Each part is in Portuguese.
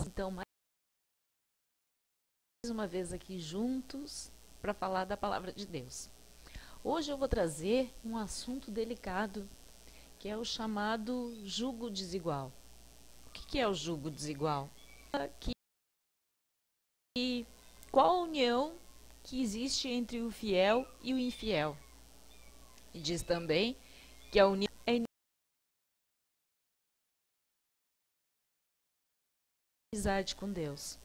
Então, mais uma vez aqui juntos para falar da palavra de Deus. Hoje eu vou trazer um assunto delicado, que é o chamado jugo desigual. O que é o jugo desigual? Qual a união que existe entre o fiel e o infiel? E diz também que a união é amizade com Deus.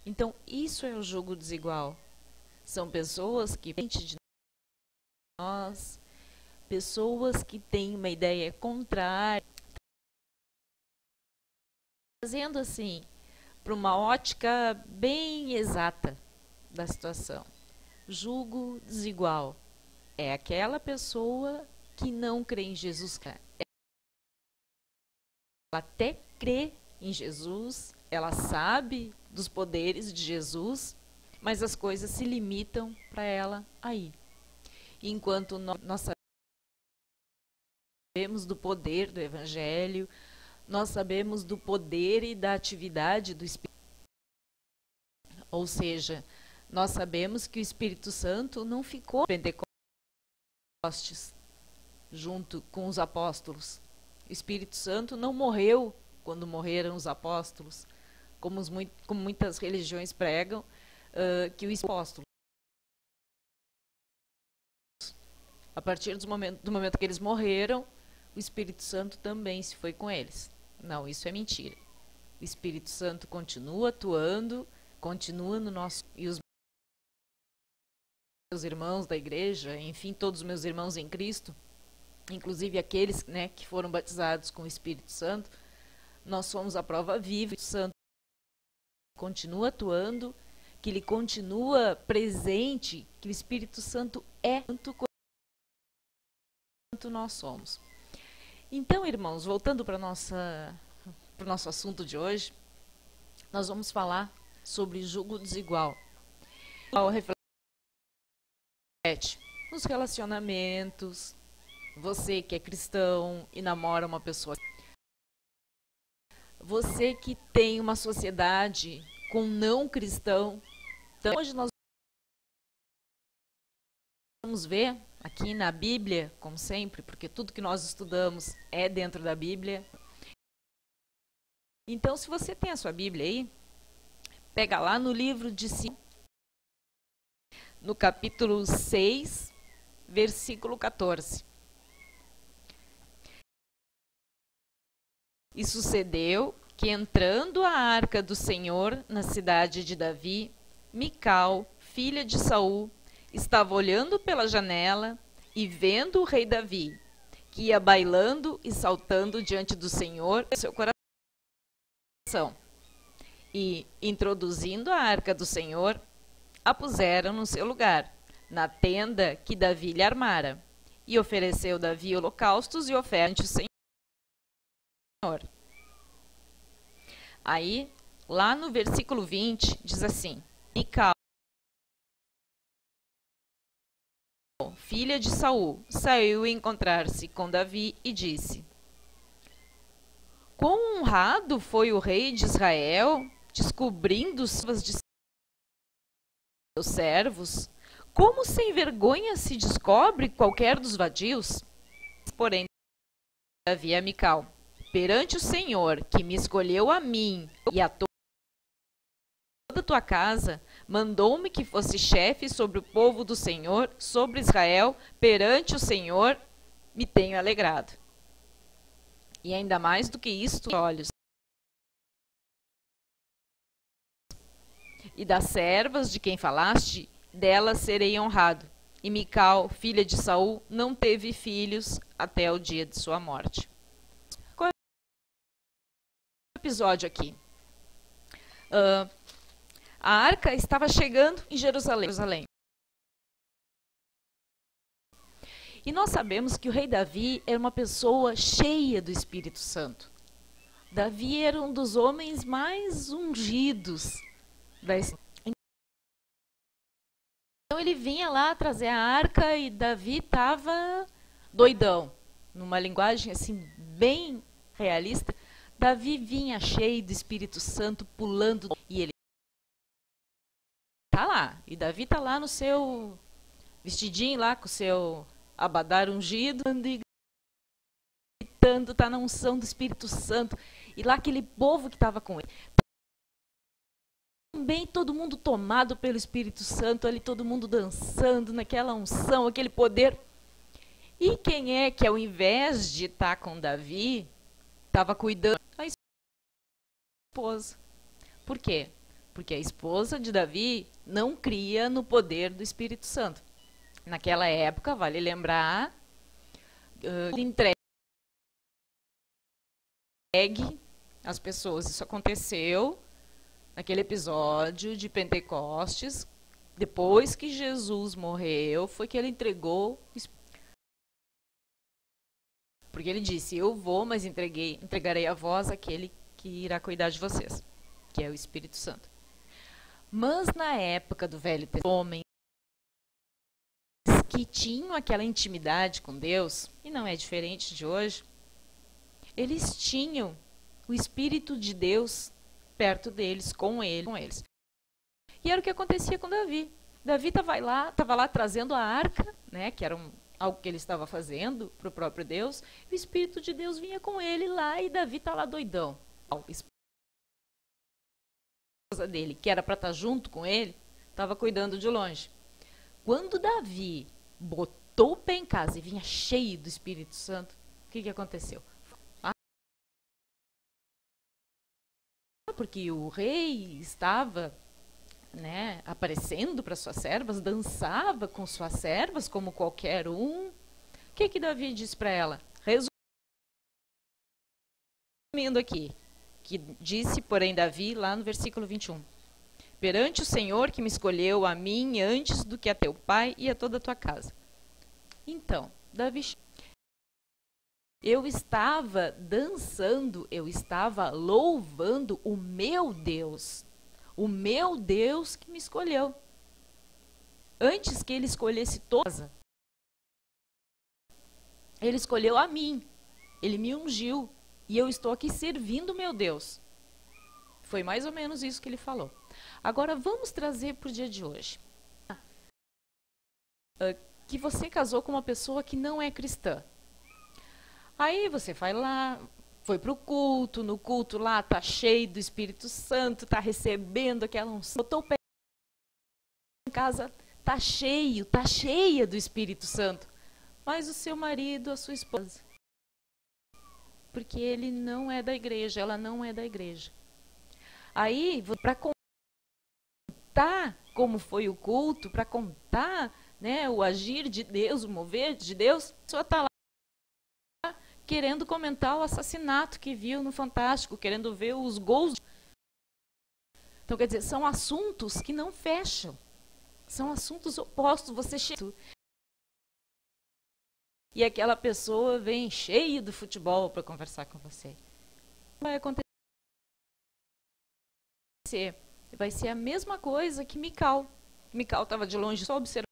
Então, isso é o jugo desigual. São pessoas que de nós, pessoas que têm uma ideia contrária, trazendo assim para uma ótica bem exata da situação. Jugo desigual é aquela pessoa que não crê em Jesus. Ela até crê em Jesus, ela sabe dos poderes de Jesus, mas as coisas se limitam para ela aí. Enquanto nós sabemos do poder do Evangelho, nós sabemos do poder e da atividade do Espírito. Ou seja, nós sabemos que o Espírito Santo não ficou em Pentecostes junto com os apóstolos. O Espírito Santo não morreu quando morreram os apóstolos, como muitas religiões pregam, que o apóstolo, a partir do momento que eles morreram, o Espírito Santo também se foi com eles. Não, isso é mentira. O Espírito Santo continua atuando, continua no nosso... E os meus irmãos da igreja, enfim, todos os meus irmãos em Cristo, inclusive aqueles, né, que foram batizados com o Espírito Santo, nós somos a prova viva. O Espírito Santo continua atuando, que ele continua presente, que o Espírito Santo é tanto quanto nós somos. Então, irmãos, voltando para o nosso assunto de hoje, nós vamos falar sobre jugo desigual. Reflete nos relacionamentos, você que é cristão e namora uma pessoa, você que tem uma sociedade com não cristão. Então, hoje nós vamos ver aqui na Bíblia, como sempre, porque tudo que nós estudamos é dentro da Bíblia. Então, se você tem a sua Bíblia aí, pega lá no livro de Simão, no capítulo 6, versículo 14. E sucedeu que, entrando a arca do Senhor na cidade de Davi, Mical, filha de Saul, estava olhando pela janela e vendo o rei Davi, que ia bailando e saltando diante do Senhor em seu coração. E, introduzindo a arca do Senhor, a puseram no seu lugar, na tenda que Davi lhe armara. E ofereceu Davi holocaustos e ofertas ao Senhor. Aí, lá no versículo 20, diz assim: Mical, filha de Saul, saiu encontrar-se com Davi e disse: Quão honrado foi o rei de Israel, descobrindo os de seus servos, como sem vergonha se descobre qualquer dos vadios? Porém, Davi a Mical: perante o Senhor, que me escolheu a mim e a toda a tua casa, mandou-me que fosse chefe sobre o povo do Senhor, sobre Israel, perante o Senhor, me tenho alegrado. E ainda mais do que isto, olhos. E das servas de quem falaste, delas serei honrado. E Mical, filha de Saul, não teve filhos até o dia de sua morte. Qual é o episódio aqui? A arca estava chegando em Jerusalém. E nós sabemos que o rei Davi era uma pessoa cheia do Espírito Santo. Davi era um dos homens mais ungidos da história. Então ele vinha lá trazer a arca e Davi estava doidão. Numa linguagem assim bem realista, Davi vinha cheio do Espírito Santo, pulando, e ele tá lá. E Davi tá lá no seu vestidinho, lá com o seu abadar ungido, e gritando, tá na unção do Espírito Santo. E lá aquele povo que estava com ele. Também todo mundo tomado pelo Espírito Santo, ali todo mundo dançando naquela unção, aquele poder. E quem é que, ao invés de estar com Davi, estava cuidando da esposa? Por quê? Porque a esposa de Davi não cria no poder do Espírito Santo. Naquela época, vale lembrar, entregue as pessoas. Isso aconteceu naquele episódio de Pentecostes. Depois que Jesus morreu, foi que ele entregou. Porque ele disse, eu vou, mas entregarei a vós aquele que irá cuidar de vocês, que é o Espírito Santo. Mas na época do Velho Testamento, homens que tinham aquela intimidade com Deus, e não é diferente de hoje, eles tinham o Espírito de Deus perto deles, com eles. E era o que acontecia com Davi. Davi estava lá trazendo a arca, né, que era algo que ele estava fazendo para o próprio Deus, e o Espírito de Deus vinha com ele lá, e Davi está lá doidão. A esposa dele, que era para estar junto com ele, estava cuidando de longe. Quando Davi botou o pé em casa e vinha cheio do Espírito Santo, o que aconteceu? Porque o rei estava, né, aparecendo para suas servas, dançava com suas servas como qualquer um. O que Davi disse para ela? Resumindo aqui, que disse, porém, Davi, lá no versículo 21. Perante o Senhor que me escolheu a mim antes do que a teu pai e a toda a tua casa. Então, Davi, eu estava dançando, eu estava louvando o meu Deus que me escolheu. Antes que ele escolhesse toda, ele escolheu a mim, ele me ungiu, e eu estou aqui servindo o meu Deus. Foi mais ou menos isso que ele falou. Agora vamos trazer para o dia de hoje. Que você casou com uma pessoa que não é cristã. Aí você vai lá, foi para o culto, no culto lá tá cheio do Espírito Santo, tá recebendo aquela unção, botou o pé em casa, tá cheia do Espírito Santo. Mas o seu marido, a sua esposa, porque ele não é da igreja, ela não é da igreja. Aí, para contar como foi o culto, para contar, né, o agir de Deus, o mover de Deus, a pessoa está lá querendo comentar o assassinato que viu no Fantástico, querendo ver os gols. Então, quer dizer, são assuntos que não fecham. São assuntos opostos. Você chega e aquela pessoa vem cheia do futebol para conversar com você. Vai acontecer. Vai ser a mesma coisa que Mical. Mical estava de longe, só observava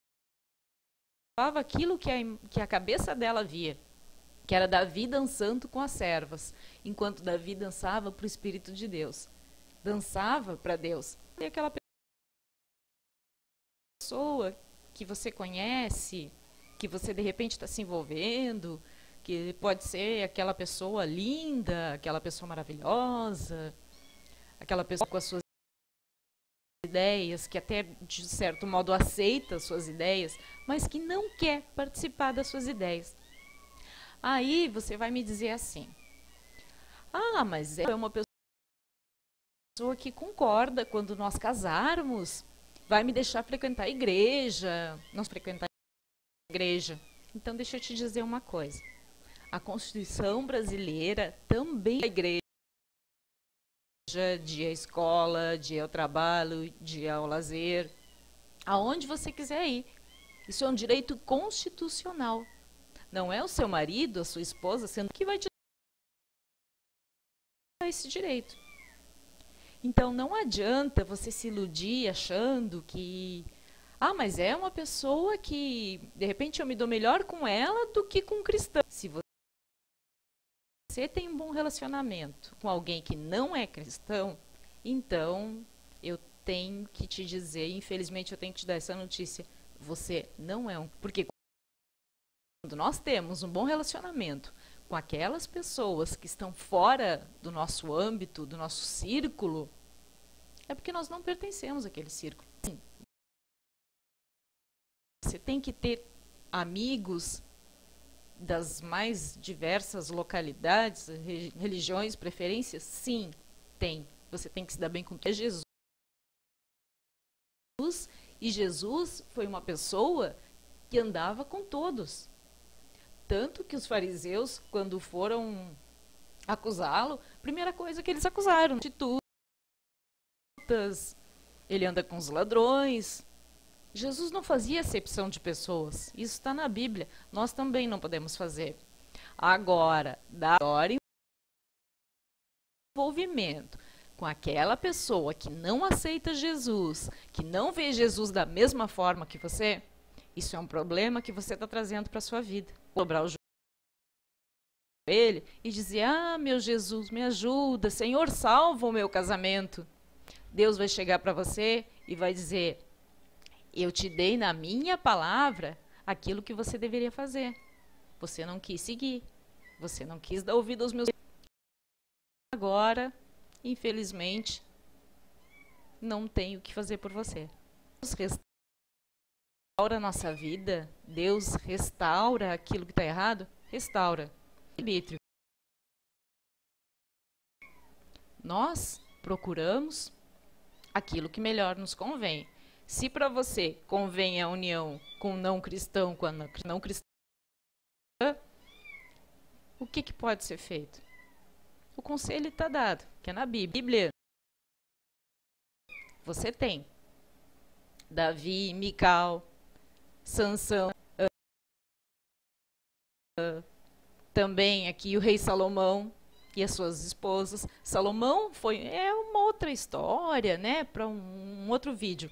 aquilo que a cabeça dela via, que era Davi dançando com as servas, enquanto Davi dançava para o Espírito de Deus. Dançava para Deus. E aquela pessoa que você conhece, que você de repente está se envolvendo, que pode ser aquela pessoa linda, aquela pessoa maravilhosa, aquela pessoa com as suas ideias, que até de certo modo aceita as suas ideias, mas que não quer participar das suas ideias. Aí você vai me dizer assim, mas é uma pessoa que concorda, quando nós casarmos, vai me deixar frequentar a igreja, nós frequentar a igreja. Então deixa eu te dizer uma coisa, a Constituição brasileira também é a igreja, dia à escola, dia ao trabalho, dia ao lazer, aonde você quiser ir. Isso é um direito constitucional. Não é o seu marido, a sua esposa, sendo que vai te dar esse direito. Então não adianta você se iludir achando que mas é uma pessoa que de repente eu me dou melhor com ela do que com um cristão. Se você tem um bom relacionamento com alguém que não é cristão, então eu tenho que te dizer, infelizmente eu tenho que te dar essa notícia, você não é um... Porque quando nós temos um bom relacionamento com aquelas pessoas que estão fora do nosso âmbito, do nosso círculo, é porque nós não pertencemos àquele círculo. Sim. Você tem que ter amigos das mais diversas localidades, religiões, preferências? Sim, tem. Você tem que se dar bem com Jesus. E Jesus foi uma pessoa que andava com todos. Tanto que os fariseus, quando foram acusá-lo, a primeira coisa que eles acusaram, prostitutas, ele anda com os ladrões. Jesus não fazia acepção de pessoas. Isso está na Bíblia. Nós também não podemos fazer. Agora, dá envolvimento com aquela pessoa que não aceita Jesus, que não vê Jesus da mesma forma que você, isso é um problema que você está trazendo para a sua vida. Dobrar o joelho e dizer, meu Jesus, me ajuda, Senhor, salva o meu casamento. Deus vai chegar para você e vai dizer, eu te dei na minha palavra aquilo que você deveria fazer. Você não quis seguir. Você não quis dar ouvido aos meus... Agora, infelizmente, não tenho o que fazer por você. Deus restaura a nossa vida. Deus restaura aquilo que está errado. Restaura. Arbítrio. Nós procuramos aquilo que melhor nos convém. Se para você convém a união com o não cristão, com a não cristã, o que pode ser feito? O conselho está dado, que é na Bíblia. Você tem Davi, Mical, Sansão, também aqui o rei Salomão e as suas esposas. Salomão é uma outra história, né, para um outro vídeo.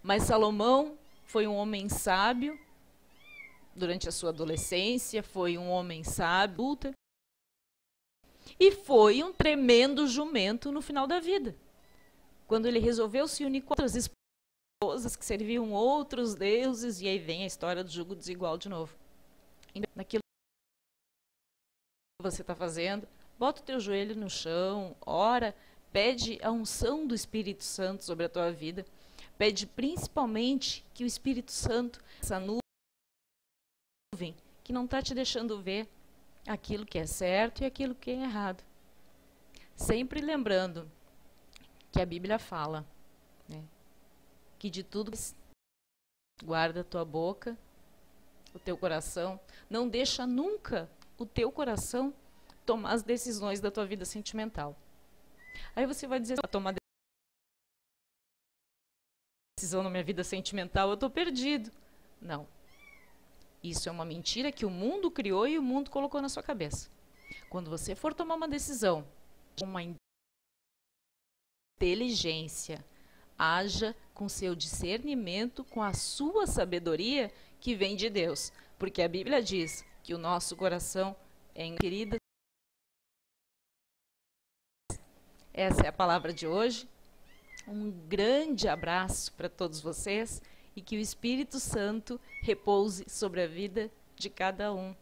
Mas Salomão foi um homem sábio durante a sua adolescência, foi um homem sábio, adulta, e foi um tremendo jumento no final da vida. Quando ele resolveu se unir com outras esposas que serviam outros deuses, e aí vem a história do jugo desigual de novo. Naquilo que você está fazendo, bota o teu joelho no chão, ora, pede a unção do Espírito Santo sobre a tua vida. Pede principalmente que o Espírito Santo, essa nuvem que não está te deixando ver aquilo que é certo e aquilo que é errado. Sempre lembrando que a Bíblia fala, né, que de tudo guarda a tua boca, o teu coração. Não deixa nunca o teu coração tomar as decisões da tua vida sentimental. Aí você vai dizer, tomar decisão na minha vida sentimental, eu estou perdido. Não. Isso é uma mentira que o mundo criou e o mundo colocou na sua cabeça. Quando você for tomar uma decisão, uma inteligência, haja com seu discernimento, com a sua sabedoria que vem de Deus. Porque a Bíblia diz que o nosso coração é querida. Essa é a palavra de hoje. Um grande abraço para todos vocês e que o Espírito Santo repouse sobre a vida de cada um.